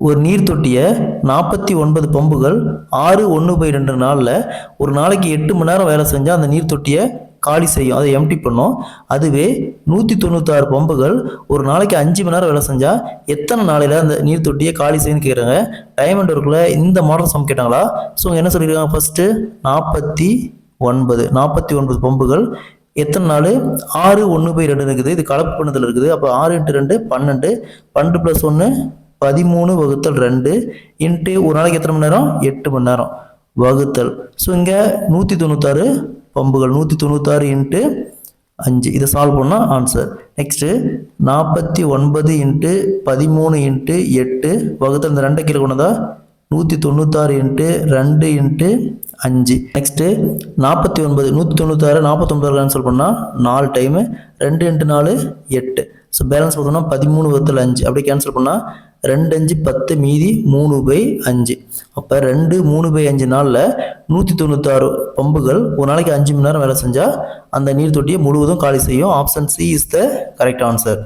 ஒரு நீர் தொட்டியை 49 பம்புகள் 6/1/2 நாளில் ஒரு நாளைக்கு 8 மணி நேரம் வேலை செஞ்சால் அந்த நீர் தொட்டியை காலி செய்யும், அதை எம்டி பண்ணும். அதுவே 196 பம்புகள் ஒரு நாளைக்கு 5 மணி நேரம் வேலை செஞ்சால் எத்தனை நாளையில் அந்த நீர் தொட்டியை காலி செய்யுன்னு கேட்குறாங்க. டைம் அண்ட் ஒர்க்கில் இந்த மாடல் சம் கேட்டாங்களா? ஸோ என்ன சொல்லியிருக்காங்க, ஃபஸ்ட்டு 49 பம்புகள் எத்தனை நாள், 6/1/2 இருக்குது. இது கலப்பு பண்ணதில் இருக்குது. அப்போ 6 × 2 12, 12 + 1 13/2 இன்ட்டு ஒரு நாளைக்கு எத்தனை மணி நேரம், 8 மணி நேரம் வகுத்தல். ஸோ இங்கே 196 பம்புகள், 196 × 5, இதை சால்வ் பண்ணால் ஆன்சர். நெக்ஸ்ட்டு 49 × 13 × 8 வகுத்தல், இந்த 2 கீழே கொண்டதா 196 × 2 × 5. நெக்ஸ்ட்டு 49 49 கேன்சல் பண்ணால் 4 டைமு, 2 × 4 8. ஸோ பேலன்ஸ் பார்த்தோம்னா 13/5, அப்படியே கேன்சல் பண்ணால் 2 5 10, மீதி 3/5. அப்போ 2 3/5 நாளில் 196 பம்புகள் ஒரு நாளைக்கு 5 மணி நேரம் வேலை செஞ்சால் அந்த நீர் தொட்டியை முழுவதும் காலி செய்யும். Option C is the correct answer.